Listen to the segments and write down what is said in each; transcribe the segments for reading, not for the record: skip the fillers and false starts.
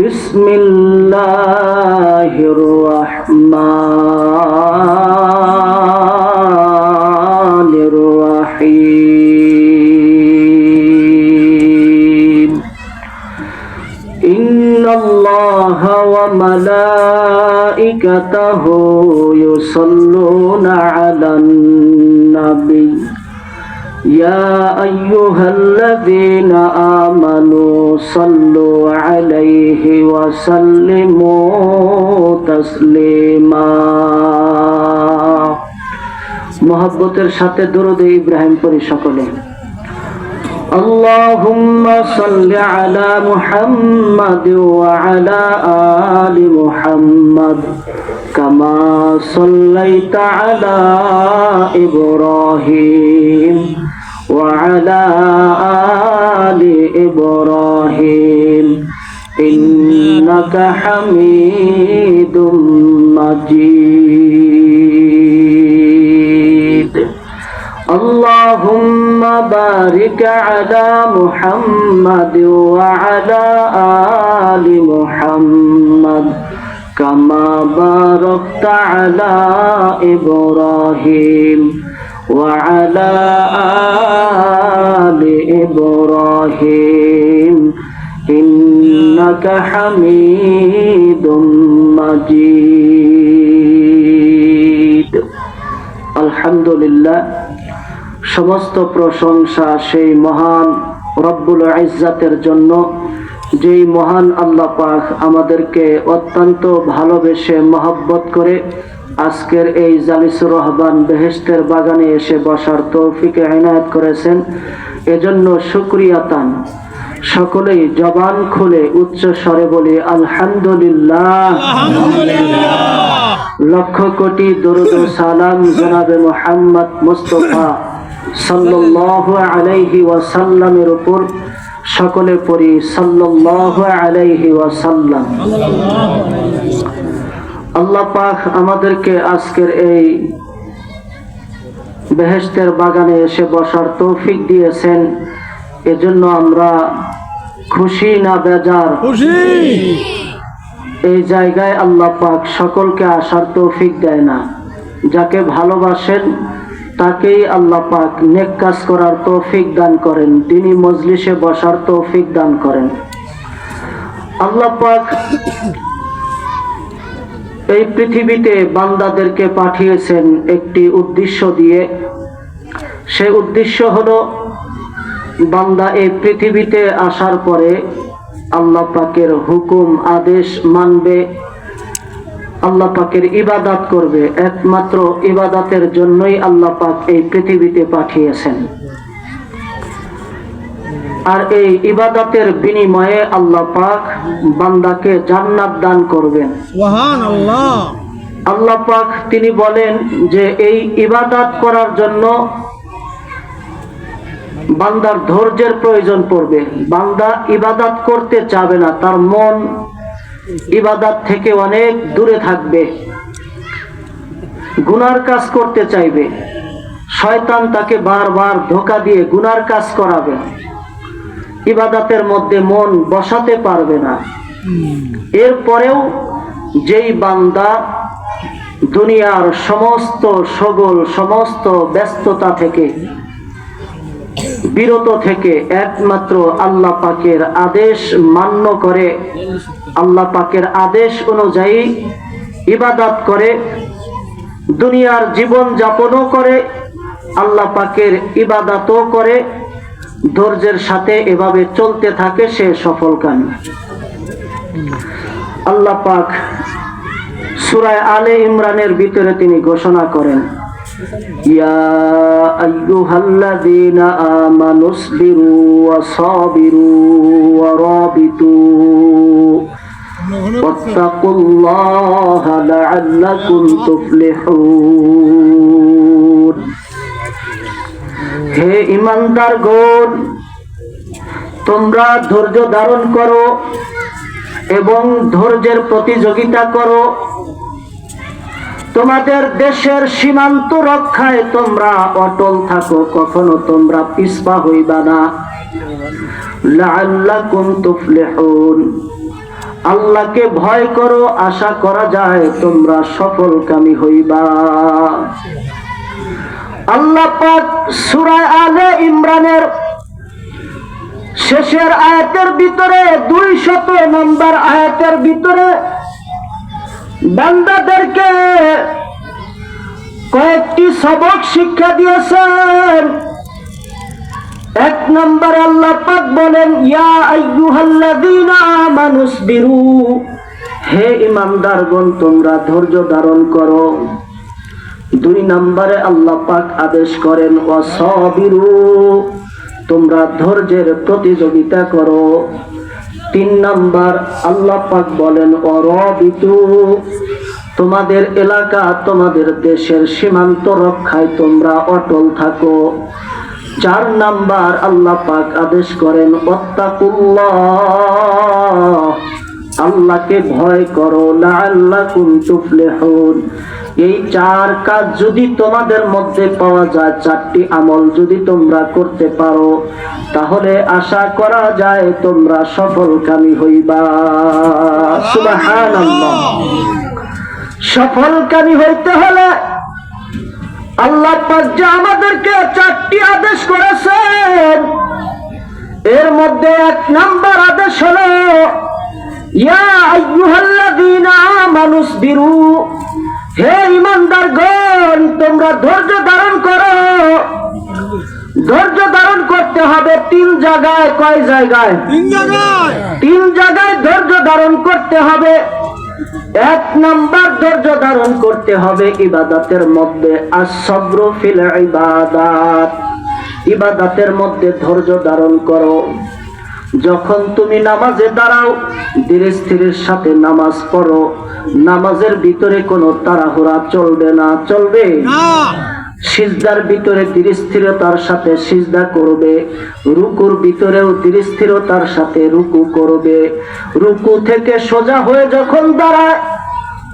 বিসমিল্লাহির রহমানির রহিম। ইন্নাল্লাহা ওয়া মালাইকাতাহু ইউসাল্লুনা আলান নাবী يا أيها الذين آمنوا صلوا عليه وسلموا تسليما। محبতের সাথে দরুদ ইব্রাহিম পড়ি সকলে। اللهم صل على محمد وعلى آل محمد كما صليت على إبراهيم وعلى آل إبراهيم إنك حميد مجيد. اللهم بارك على محمد وعلى آل محمد كما باركت على إبراهيم وعلى آل إبراهيم إنك حميد مجيد. الحمد لله. সমস্ত প্রশংসা সেই মহান রব্বুল ইজ্জাতের জন্য, যেই মহান আল্লাহ পাক আমাদেরকে অত্যন্ত ভালোবেসে মহব্বত করে আজকের এই জালিসুর রহমান বেহেশতের বাগানে এসে বসার তৌফিক ইনায়েত করেছেন। এজন্য শুকরিয়া তান। সকলেই জবান খুলে উচ্চ স্বরে বলি আলহামদুলিল্লাহ। লক্ষ কোটি দরুদ ও সালাম জনাবে মুহাম্মদ মুস্তাফা সাল্লাল্লাহু আলাইহি ওয়াসাল্লামের উপর সকলে পড়ি সাল্লাল্লাহু আলাইহি ওয়াসাল্লাম। আল্লাহ পাক আমাদেরকে আজকের এই বেহেশতের বাগানে এসে বসার তৌফিক দিয়েছেন। এজন্য আমরা খুশি না বেজার? এই জায়গায় আল্লাহ পাক সকলকে আসার তৌফিক দেয় না। যাকে ভালোবাসেন তাকেই আল্লাহ পাক নেক কাজ করার তৌফিক দান করেন, তিনি মজলিসে বসার তৌফিক দান করেন। আল্লাহ পাক এই পৃথিবীতে বান্দাদেরকে পাঠিয়েছেন একটি উদ্দেশ্য দিয়ে। সেই উদ্দেশ্য হলো বান্দা এই পৃথিবীতে আসার পরে আল্লাহ পাকের হুকুম আদেশ মানবে, আল্লাহ পাকের ইবাদত করবে। একমাত্র ইবাদতের জন্যই আল্লাহ পাক এই পৃথিবীতে পাঠিয়েছেন। আর এই ইবাদতের বিনিময়ে আল্লাহ পাক বান্দাকে জান্নাত দান করবেন। সুবহানাল্লাহ। আল্লাহ পাক তিনি বলেন যে এই ইবাদত করার জন্য বান্দার ধৈর্যের প্রয়োজন পড়বে। বান্দা ইবাদত করতে চাবে না, তার মন ইবাদত থেকে অনেক দূরে থাকবে, গুনার কাজ করতে চাইবে। শয়তান তাকে বারবার ধোঁকা দিয়ে গুনার কাজ করাবে, ইবাদতের মধ্যে মন বসাতে পারবে না। এরপরেও যেই বান্দা দুনিয়ার সমস্ত শগল সমস্ত ব্যস্ততা থেকে বিরত থেকে একমাত্র আল্লাহ পাকের আদেশ মান্য করে, আল্লাহ পাকের আদেশ অনুযায়ী ইবাদত করে, দুনিয়ার জীবন যাপনও করে, আল্লাহ পাকের ইবাদতও করে, ধৈর্যের সাথে এভাবে চলতে থাকে, সে সফলকামী। আল্লাহ পাক সূরা আলে ইমরানের ভিতরে তিনি ঘোষণা করেন, ইয়া আইয়ুহাল্লাযীনা আমানুসবিরু ওয়া সাবিরু ওয়া রাবিতু ওয়াত্তাকুল্লাহা লাআল্লাকুম তুফলিহুন। হে ঈমানদারগণ, তোমরা ধৈর্য ধারণ করো এবং ধৈর্যের প্রতিযোগিতা করো। তোমাদের দেশের সীমান্ত রক্ষায় তোমরা অটল থাকো, কখনো তোমরা পিছপা হইবা না। লাআল্লাকুম তুফলিহুন। আল্লাহকে ভয় করো, আশা করা যায় তোমরা সফলকামী হইবা। আল্লাহ পাক সূরা আলে ইমরানের শেষের আয়াতের ভিতরে 200 নম্বর আয়াতের ভিতরে বান্দাদেরকে কয়েকটি সবক শিক্ষা দিয়েছেন। 1 নম্বর আল্লাহ পাক বলেন, ইয়া আইয়ুহাল্লাযীনা আমানুসবিরু, হে ঈমানদারগণ তোমরা ধৈর্য ধারণ করো। 2 নম্বরে আল্লাহ পাক আদেশ করেন, ওয়াসাবিরু, তোমরা ধৈর্যের প্রতিযোগিতা করো। 3 নম্বর আল্লাহ পাক বলেন, ওয়ারাবিতু, তোমাদের এলাকা তোমাদের দেশের সীমান্ত রক্ষায় তোমরা অটল থাকো। 4 নম্বর আল্লাহ পাক আদেশ করেন, ওয়াত্তাকুল্লাহ, আল্লাহকে ভয় করো, লাআল্লাকুম তুফলিহুন। এই 4 কাজ যদি তোমাদের মধ্যে পাওয়া যায়, 4টি আমল যদি তোমরা করতে পারো, তাহলে আশা করা যায় তোমরা সফলকামী হইবা। সুবহানাল্লাহ। সফলকামী হইতে হলে আল্লাহ পাক যে আমাদেরকে 4টি আদেশ করেছেন, এর মধ্যে 1 নম্বর আদেশ হলো, ইয়া আইয়ুহাল্লাযীনা আমানুসবিরু, হে ঈমানদারগণ তোমরা ধৈর্য ধারণ করো। ধৈর্য ধারণ করতে হবে 3 জায়গায়। কয় জায়গায়? 3 জায়গায় ধৈর্য ধারণ করতে হবে। 1 নম্বর ধৈর্য ধারণ করতে হবে ইবাদতের মধ্যে, আস-সাবরু ফিল ইবাদাত, ইবাদতের মধ্যে ধৈর্য ধারণ করো। যখন তুমি নামাজে দাঁড়াও, ধীরে স্থিরের সাথে নামাজ পড়ো। নামাজের ভিতরে কোনো তাড়াহুড়া চলবে না। চলবে না। সিজদার ভিতরে ধীর স্থিরতার সাথে সিজদা করবে। রুকুর ভিতরেও ধীর স্থিরতার সাথে রুকু করবে। রুকু থেকে সোজা হয়ে যখন দাঁড়ায়,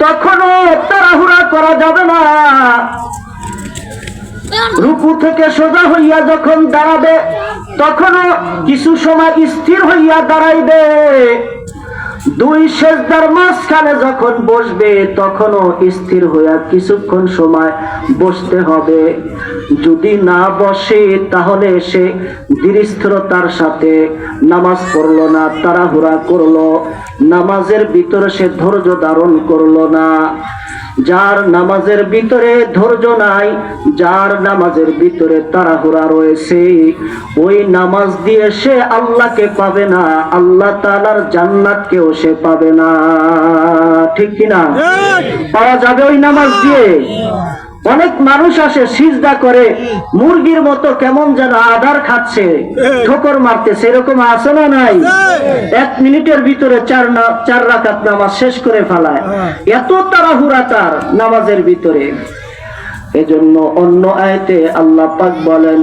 তখনও তাড়াহুড়া করা যাবে না। রুকু থেকে সোজা হইয়া যখন দাঁড়াবে, তখনও কিছু সময় স্থির হইয়া দাঁড়াইবে। 2 সেজদার মাঝখানে যখন বসবে, তখনও স্থির হইয়া কিছুক্ষণ সময় বসতে হবে। যদি না বসে, তাহলে সে ধীর স্থিরতার সাথে নামাজ পড়লো না, তাড়াহুড়া করলো, নামাজের ভিতরে সে ধৈর্য ধারণ করলো না। যার নামাজের ভিতরে ধৈর্য নাই, যার নামাজের ভিতরে তাড়াহুড়া রয়েছে, ওই নামাজ দিয়ে সে আল্লাহকে পাবে না, আল্লাহ তাআলার জান্নাতকেও সে পাবে না। ঠিক কিনা? পাওয়া যাবে ওই নামাজ দিয়ে? অনেক মানুষ আসে, সিজদা করে মুরগির মতো কেমন যেন আধার খাচ্ছে, ঠোকর মারতেছে, এরকম আছে না নাই? 1 মিনিটের ভিতরে 4 রাকাত নামাজ শেষ করে ফেলায়, এত তাড়াহুড়া তার নামাজের ভিতরে। এজন্য অন্য আয়াতে আল্লাহ পাক বলেন,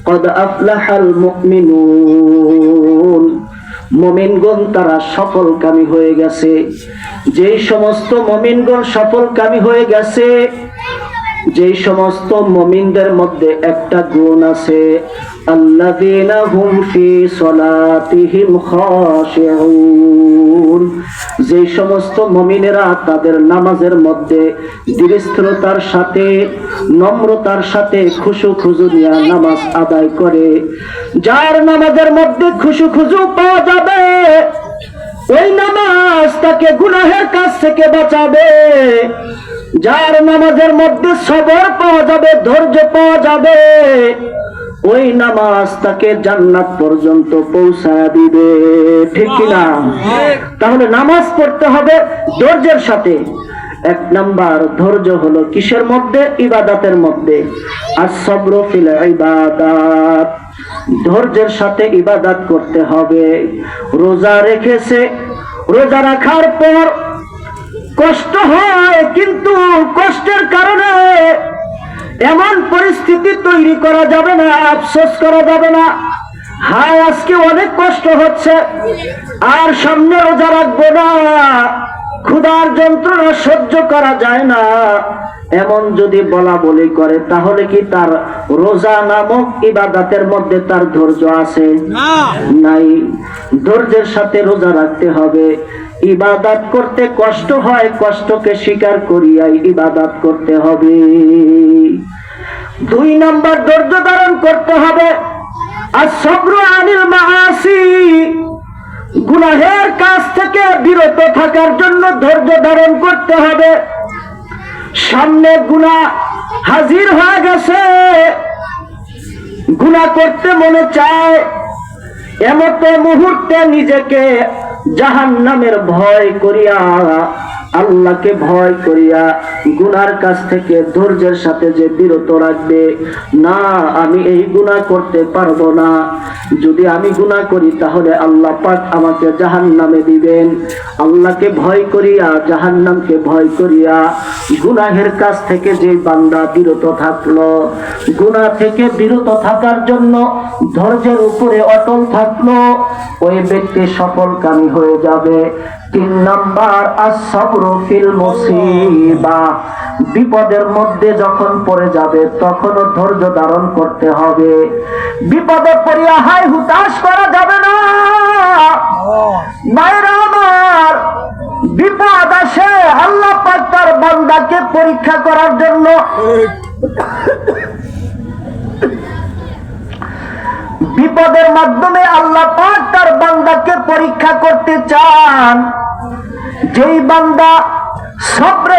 কদ আফলাহাল মুমিনুন, মুমিনগণ তারা সফলকামী হয়ে গেছে। যেই সমস্ত মুমিনগণ সফলকামী হয়ে গেছে, যেই সমস্ত মুমিনদের মধ্যে একটা গুণ আছে, আল্লাযীনা হুম ফি সলাতিহিম খাশিউন, যেই সমস্ত মুমিনেরা তাদের নামাজের মধ্যে ধীরস্থিরতার সাথে, নম্রতার সাথে খুশু খুজু নিয়ে নামাজ আদায় করে। যার নামাজের মধ্যে খুশু খুজু পাওয়া যাবে, ওই নামাজ তাকে গুনাহের কাছ থেকে বাঁচাবে। যার নামাজের মধ্যে সবর পাওয়া যাবে, ধৈর্য পাওয়া যাবে, ওই নামাজ তাকে জান্নাত পর্যন্ত পৌঁছায় দিবে। ঠিক কিনা? তাহলে নামাজ পড়তে হবে ধৈর্যের সাথে। 1 নাম্বার ধৈর্য হলো কিসের মধ্যে? ইবাদতের মধ্যে। আস-সাবরু ফিল ইবাদাত, ধৈর্যের সাথে ইবাদত করতে হবে। রোজা রেখেছে, রোজা রাখার পর কষ্ট হয়, কিন্তু কষ্টের কারণে এমন পরিস্থিতি তৈরি করা যাবে না, আফসোস করা যাবে না, হায় আজকে অনেক কষ্ট হচ্ছে, আর সামনে রোজা রাখবো না, ক্ষুধার যন্ত্রণা সহ্য করা যায় না, এমন যদি বলা বলি করে, তাহলে কি তার রোজা নামক ইবাদতের মধ্যে তার ধৈর্য আছে? নাই। ধৈর্যের সাথে রোজা রাখতে হবে। ইবাদত করতে কষ্ট হয়, কষ্টকে স্বীকার করিয়াই ইবাদত করতে হবে। 2 নাম্বার, ধৈর্য ধারণ করতে হবে। as-sabru আনিল মাআসি, গুনাহের কাজ থেকে বিরত থাকার জন্য ধৈর্য ধারণ করতে হবে। সামনে গুনাহ হাজির হয়ে গেছে, গুনাহ করতে মনে চায়, এমত মুহূর্তে নিজেকে জাহান্নামের ভয় করিয়া, আল্লাহকে ভয় করিয়া গুনার কাছ থেকে ধৈর্যের সাথে যে বিরত রাখবে, না আমি এই গুনাহ করতে পারবো না, যদি আমি গুনাহ করি তাহলে আল্লাহ পাক আমাকে জাহান্নামে দিবেন। আল্লাহকে ভয় করিয়া, জাহান্নামকে ভয় করিয়া গুনাহের কাছ থেকে যে বান্দা বিরত থাকলো, গুনাহ থেকে বিরত থাকার জন্য ধৈর্যের উপরে অটল থাকলো, ওই ব্যক্তি সফলকামী হয়ে যাবে। 3 নাম্বার, as-sabru ফিল মুসিবা, বিপদের মধ্যে যখন পড়ে যাবে তখন ধৈর্য ধারণ করতে হবে। বিপদে পড়িয়া হাই হুতাশ করা যাবে না। ভাইরা আমার, বিপদ আসে আল্লাহ পাক তার বান্দাকে পরীক্ষা করার জন্য। বিপদের মাধ্যমে আল্লাহ পাক তার বান্দাকে পরীক্ষা করতে চান। যেই বান্দা সবরে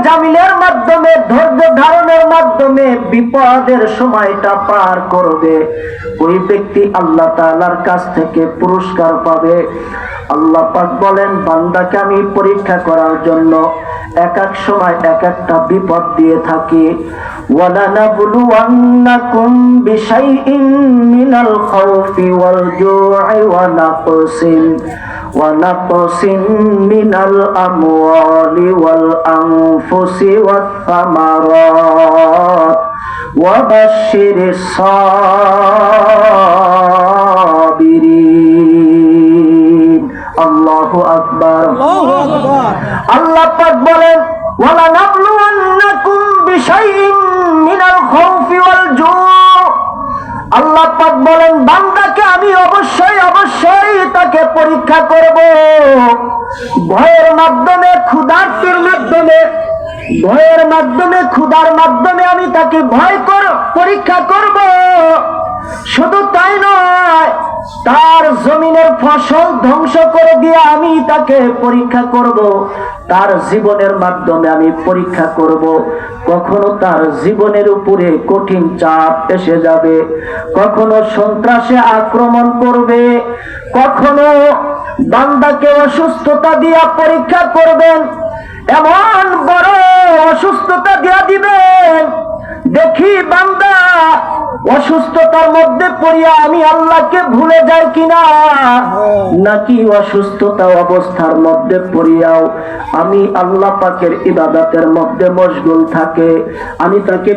জামিলের মাধ্যমে, ধৈর্য ধারণের মাধ্যমে বিপদের সময়টা পার করবে, ওই ব্যক্তি আল্লাহ তাআলার কাছ থেকে পুরস্কার পাবে। আল্লাহ পাক বলেন, বান্দাকে আমি পরীক্ষা করার জন্য এক এক সময় এক একটা বিপদ দিয়ে থাকি। وَلَنَبْلُوَنَّكُمْ بِشَيْءٍ مِّنَ الْخَوْفِ وَالْجُوعِ وَنَقْصٍ مِّنَ الْأَمْوَالِ وَالْأَنفُسِ وَالثَّمَرَاتِ وَبَشِّرِ الصَّابِرِينَ। আল্লাহু আকবার। আল্লাহ পাক বলেন, وَلَنَبْلُوَنَّكُمْ بِشَيْءٍ مِّنَ الْخَوْفِ وَالْجُوعِ। আল্লাহ পাক বলেন, বান্দাকে আমি অবশ্যই তাকে পরীক্ষা করব। ভয়ের মাধ্যমে, ক্ষুধার মাধ্যমে আমি তাকে পরীক্ষা করব। শুধু তাই নয়, তার জমিনের ফসল ধ্বংস করে দিয়ে আমি তাকে পরীক্ষা করব। তার জীবনের মাধ্যমে আমি পরীক্ষা করব। কখনো তার জীবনের উপরে কঠিন চাপ এসে যাবে, কখনো সন্ত্রাসে আক্রমণ করবে, কখনো বান্দাকে অসুস্থতা দিয়া পরীক্ষা করবেন, এমন বড় অসুস্থতা দিয়া দিবেন, দেখি বান্দা অসুস্থতার মধ্যে পড়িয়া আমি আল্লাহকে ভুলে যাই কিনা, নাকি অসুস্থতা অবস্থার মধ্যে পড়িয়াও আমি আল্লাহ পাকের ইবাদতের মধ্যে মশগুল থাকে। আমি তাকে